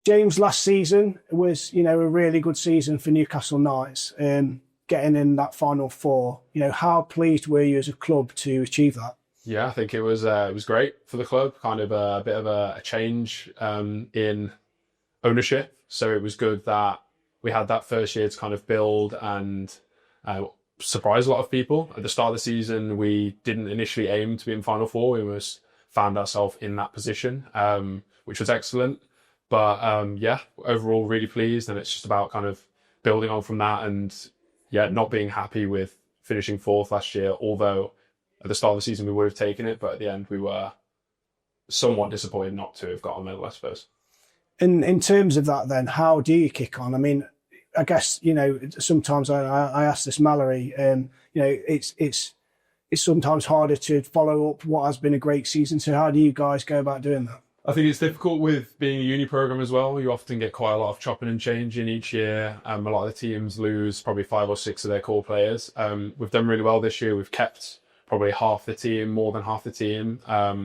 James, last season was, a really good season for Newcastle Knights, getting in that final four. How pleased were you as a club to achieve that? Yeah, I think it was great for the club. Kind of a bit of a change in ownership. So it was good that we had that first year to kind of build and uh, surprise a lot of people. At the start of the season, we didn't initially aim to be in Final Four. We almost found ourselves in that position, which was excellent. But yeah, overall, really pleased. And it's just about kind of building on from that and yeah, not being happy with finishing fourth last year, although at the start of the season we would have taken it, but at the end we were somewhat disappointed not to have got a medal, I suppose. In terms of that, then, how do you kick on? I mean, I guess sometimes I ask this Mallory. It's sometimes harder to follow up what has been a great season. So how do you guys go about doing that? I think it's difficult with being a uni program as well. You often get quite a lot of chopping and changing each year. A lot of the teams lose probably five or six of their core players. We've done really well this year. We've kept probably half the team, more than half the team.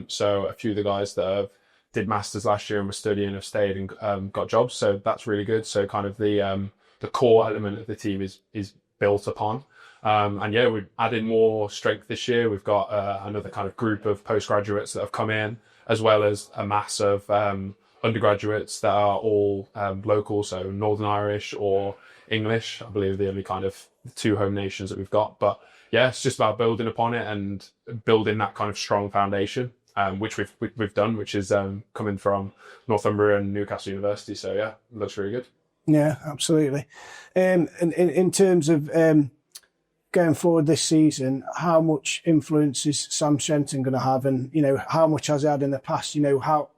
So a few of the guys that did masters last year and were studying have stayed and got jobs. So that's really good. So kind of the core element of the team is built upon. And yeah, we've added more strength this year. We've got another kind of group of postgraduates that have come in, as well as a mass of undergraduates that are all local, so Northern Irish or English. I believe the only kind of two home nations that we've got. But yeah, it's just about building upon it and building that kind of strong foundation, which we've done, which is coming from Northumbria and Newcastle University. So yeah, it looks really good. Yeah, absolutely. And in terms of going forward this season, how much influence is Sam Shenton going to have, and how much has he had in the past? How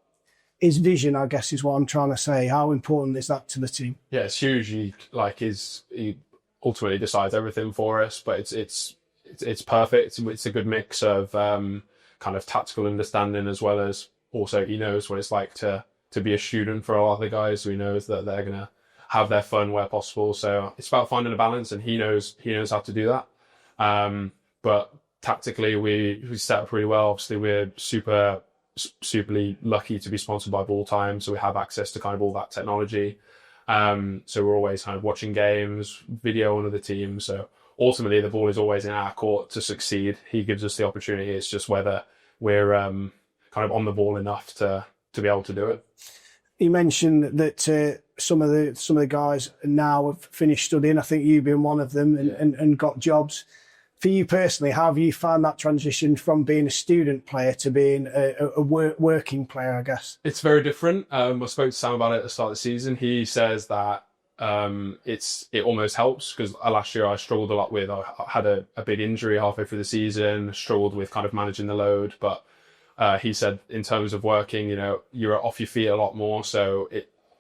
his vision, I guess, is what I'm trying to say. How important is that to the team? Yeah, it's huge. He ultimately decides everything for us, but it's perfect. It's a good mix of kind of tactical understanding as well as also he knows what it's like to be a student for a lot of the guys. So he knows that they're gonna have their fun where possible. So it's about finding a balance, and he knows how to do that. But tactically, we set up really well. Obviously, we're superly lucky to be sponsored by Ball Time, so we have access to kind of all that technology. So we're always kind of watching games, video on other teams. So ultimately, the ball is always in our court to succeed. He gives us the opportunity. It's just whether we're kind of on the ball enough to be able to do it. You mentioned that some of the guys now have finished studying. I think you being one of them, and got jobs. For you personally, how have you found that transition from being a student player to being a working player, I guess? It's very different. I spoke to Sam about it at the start of the season. He says that it almost helps because last year I struggled a lot with, I had a big injury halfway through the season, struggled with kind of managing the load. But he said in terms of working, you're off your feet a lot more. So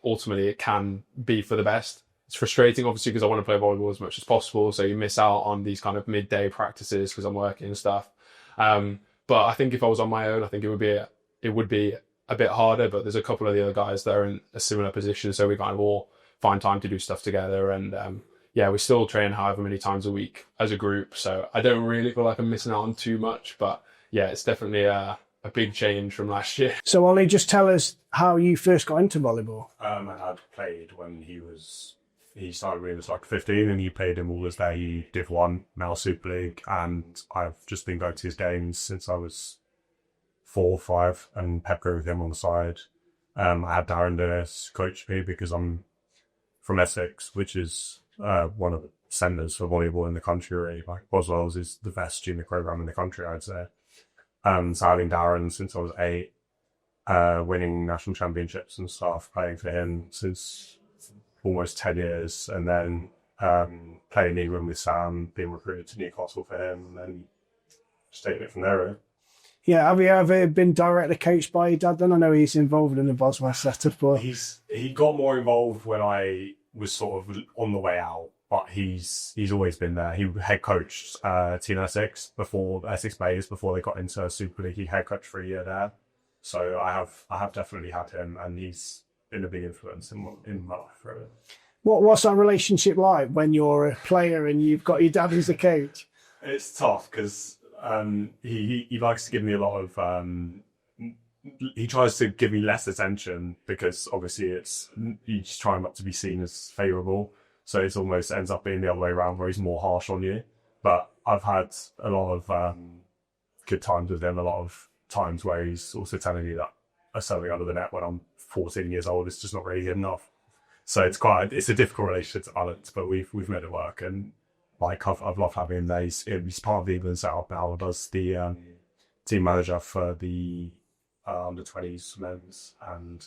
ultimately it can be for the best. It's frustrating, obviously, because I want to play volleyball as much as possible. So you miss out on these kind of midday practices because I'm working and stuff. But I think if I was on my own, I think it would be a bit harder. But there's a couple of the other guys that are in a similar position, so we kind of all find time to do stuff together. And yeah, we still train however many times a week as a group. So I don't really feel like I'm missing out on too much. But yeah, it's definitely a big change from last year. So Ollie, just tell us how you first got into volleyball. I had played when he started when he was like 15, and he played in all his day Div 1, now Super League, and I've just been going to his games since I was 4 or 5 and pep go with him on the side. I had Darren Dennis coach me because I'm from Essex, which is one of the centres for volleyball in the country, really. Like Boswell's is the best junior programme in the country, I'd say. So having Darren since I was 8, winning national championships and stuff, playing for him since almost 10 years, and then playing England with Sam, being recruited to Newcastle for him, and then just taking it from there, really. Yeah, have you ever been directly coached by your dad then? I know he's involved in the Boswell setup, but he got more involved when I was sort of on the way out, but he's always been there. He head coached Team Essex Essex Bays before they got into Super League. He head coached for a year there, so I have definitely had him, and he's been a big influence in my life, really. What's that relationship like when you're a player and you've got your dad as a coach? It's tough because he likes to give me a lot of he tries to give me less attention because obviously he's trying not to be seen as favourable. So it almost ends up being the other way around where he's more harsh on you. But I've had a lot of good times with him, a lot of times where he's also telling me that something under the net when I'm 14 years old is just not really good enough. So it's a difficult relationship to balance, but we've made it work. And like I've loved having him there. He's part of the England setup now. Does the team manager for the under 20s men's, and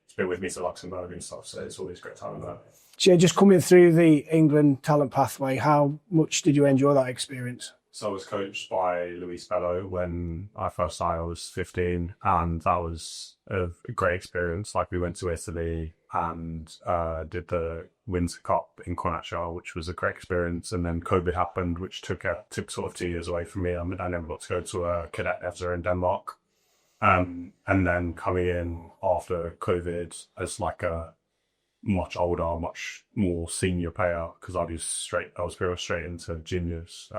he's been with me to Luxembourg and stuff. So it's always great time there. So just coming through the England talent pathway, how much did you enjoy that experience? So I was coached by Luis Bello when I first started. I was 15, and that was a great experience. Like, we went to Italy and did the Winter Cup in Cornacchia, which was a great experience. And then COVID happened, which took sort of 2 years away from me. I never got to go to a cadet Evzer in Denmark. And then coming in after COVID as like a much older, much more senior player, because I was pretty much straight into juniors.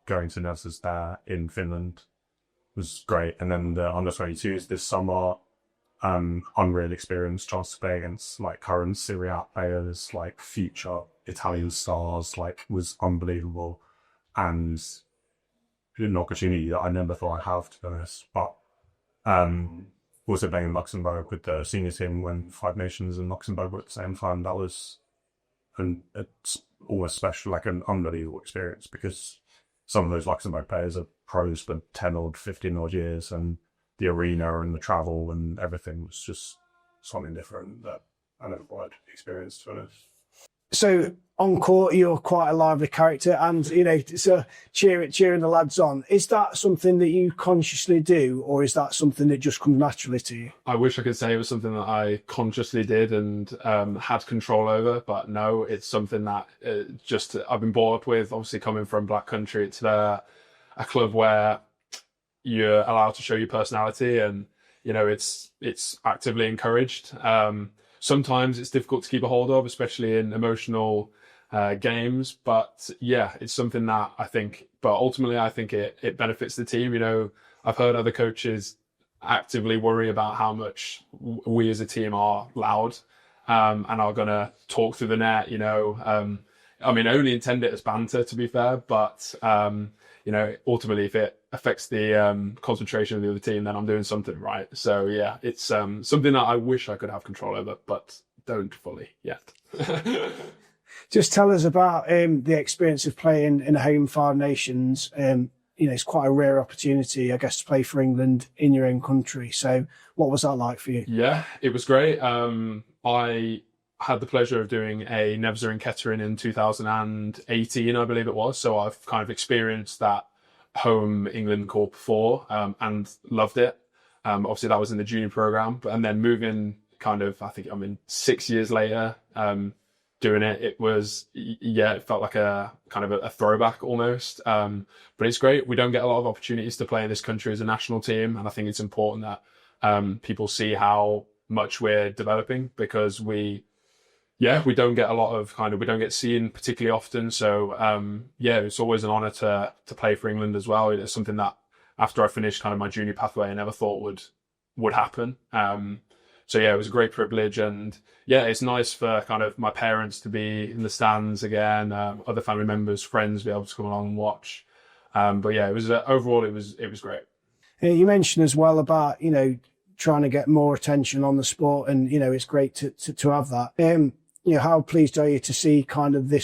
Going to Newcastle there in Finland was great. And then the under-22s this summer, unreal experience, chance to play against like current Serie A players, like future Italian stars, like, was unbelievable. And an opportunity that I never thought I'd have, to be honest. But also playing in Luxembourg with the senior team when Five Nations and Luxembourg were at the same time, that was it's almost special, like an unbelievable experience, because some of those Luxembourg players are pros for 10 or 15 odd years, and the arena and the travel and everything was just something different that I never quite experienced, to be honest. So on court, you're quite a lively character, and so cheering the lads on. Is that something that you consciously do, or is that something that just comes naturally to you? I wish I could say it was something that I consciously did and had control over, but no, it's something that just I've been brought up with. Obviously, coming from Black Country, it's a club where you're allowed to show your personality, and it's actively encouraged. Sometimes it's difficult to keep a hold of, especially in emotional games. But yeah, it's something that I think, but ultimately I think it benefits the team. I've heard other coaches actively worry about how much we as a team are loud and are going to talk through the net. I only intend it as banter, to be fair, but ultimately if it affects the concentration of the other team, then I'm doing something right. So yeah, it's something that I wish I could have control over, but don't fully yet. Just tell us about the experience of playing in a home Five Nations. It's quite a rare opportunity, I guess, to play for England in your own country. So what was that like for you? Yeah, it was great. I had the pleasure of doing a Nevza in Kettering in 2018, I believe it was. So I've kind of experienced that home England Corps before and loved it. Obviously, that was in the junior program. And then moving I think 6 years later, doing it, it felt like a kind of a throwback almost. But it's great. We don't get a lot of opportunities to play in this country as a national team. And I think it's important that people see how much we're developing, because we don't get a lot of we don't get seen particularly often. So it's always an honour to play for England as well. It's something that after I finished kind of my junior pathway, I never thought would happen. So yeah, it was a great privilege, and yeah, it's nice for kind of my parents to be in the stands again, other family members, friends be able to come along and watch. But yeah, it was overall it was great. You mentioned as well about trying to get more attention on the sport, and it's great to have that. How pleased are you to see kind of the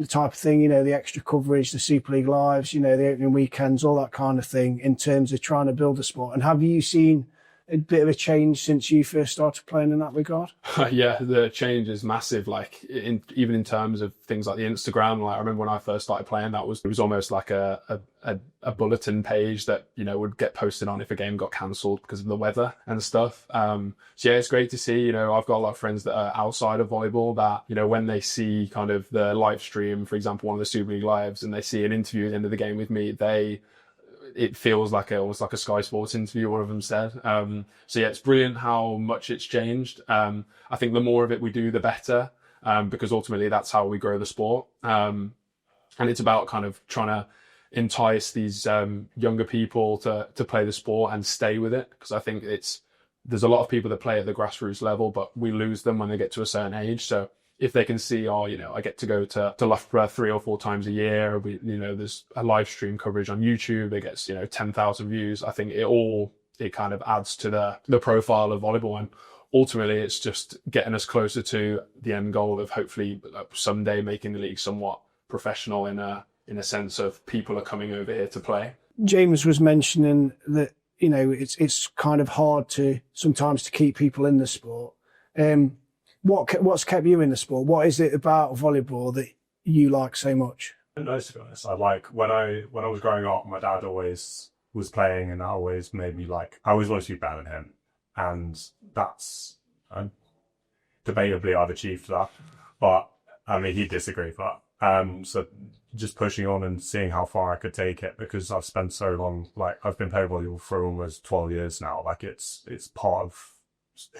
type of thing, the extra coverage, the Super League Lives, the opening weekends, all that kind of thing, in terms of trying to build the sport? And have you seen a bit of a change since you first started playing in that regard? Yeah, the change is massive. Like even in terms of things like the Instagram. Like I remember when I first started playing, it was almost like a bulletin page that would get posted on if a game got cancelled because of the weather and stuff. So yeah, it's great to see. I've got a lot of friends that are outside of volleyball that when they see kind of the live stream, for example, one of the Super League Lives, and they see an interview at the end of the game with me, it feels like almost like a Sky Sports interview, one of them said. So yeah, it's brilliant how much it's changed. I think the more of it we do, the better, because ultimately that's how we grow the sport. And it's about kind of trying to entice these younger people to play the sport and stay with it, because I think it's there's a lot of people that play at the grassroots level, but we lose them when they get to a certain age. So if they can see, oh, I get to go to Loughborough 3 or 4 times a year. There's a live stream coverage on YouTube. It gets 10,000 views. I think it kind of adds to the profile of volleyball, and ultimately it's just getting us closer to the end goal of hopefully someday making the league somewhat professional in a sense of people are coming over here to play. James was mentioning that it's kind of hard to sometimes to keep people in the sport. What's kept you in the sport? What is it about volleyball that you like so much? No, to be honest, I like when I was growing up, my dad always was playing, and that always made me I always wanted to be better than him, and that's debatably I've achieved that, but I mean he'd disagree, but so just pushing on and seeing how far I could take it, because I've spent so long, I've been playing volleyball for almost 12 years now. It's part of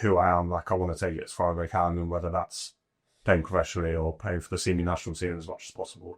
who I am. I want to take it as far as I can, and whether that's playing professionally or playing for the senior national team as much as possible,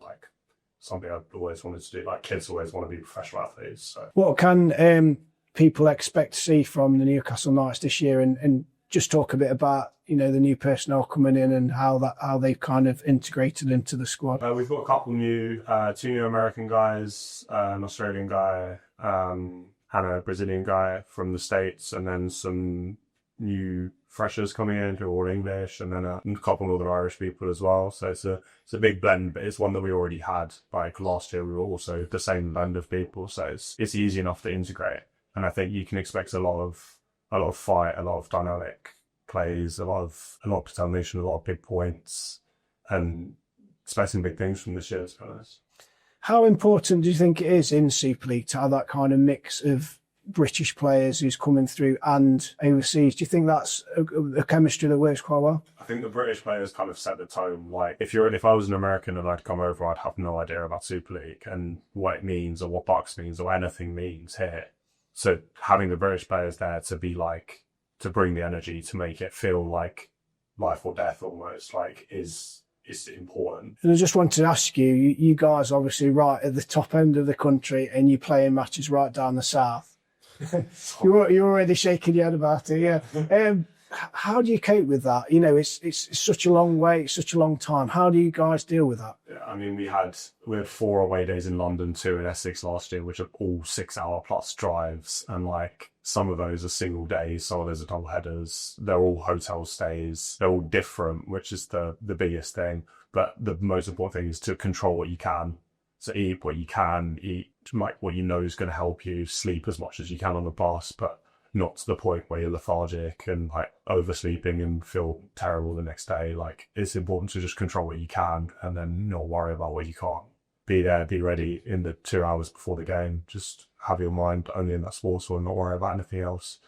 something I've always wanted to do. Kids always want to be professional athletes. So. What can people expect to see from the Newcastle Knights this year, and just talk a bit about the new personnel coming in and how they've kind of integrated into the squad? We've got a couple new, 2 new American guys, an Australian guy, and a Brazilian guy from the States, and then some new freshers coming in who are all English, and then a couple Northern Irish people as well. So it's a big blend, but it's one that we already had. Last year, we were also the same blend of people, so it's easy enough to integrate. And I think you can expect a lot of fight, a lot of dynamic plays, a lot of determination, a lot of big points, and expecting big things from this year, to be honest. How important do you think it is in Super League to have that kind of mix of British players who's coming through and overseas? Do you think that's a chemistry that works quite well? I think the British players kind of set the tone. If I was an American and I'd come over, I'd have no idea about Super League and what it means or what Bucks means or anything means here. So having the British players there to be to bring the energy, to make it feel like life or death almost, is important. And I just wanted to ask you guys obviously right at the top end of the country, and you play in matches right down the south. You're already shaking your head about it, yeah. How do you cope with that? It's such a long way, it's such a long time. How do you guys deal with that? Yeah, I mean, we had 4 away days in London, 2 in Essex last year, which are all 6-hour plus drives, and some of those are single days, some of those are double headers. They're all hotel stays. They're all different, which is the biggest thing. But the most important thing is to control what you can. So eat what you can, eat what you know is going to help you, sleep as much as you can on the bus, but not to the point where you're lethargic and oversleeping and feel terrible the next day. It's important to just control what you can and then not worry about what you can't. Be there, be ready in the 2 hours before the game. Just have your mind only in that sport and not worry about anything else.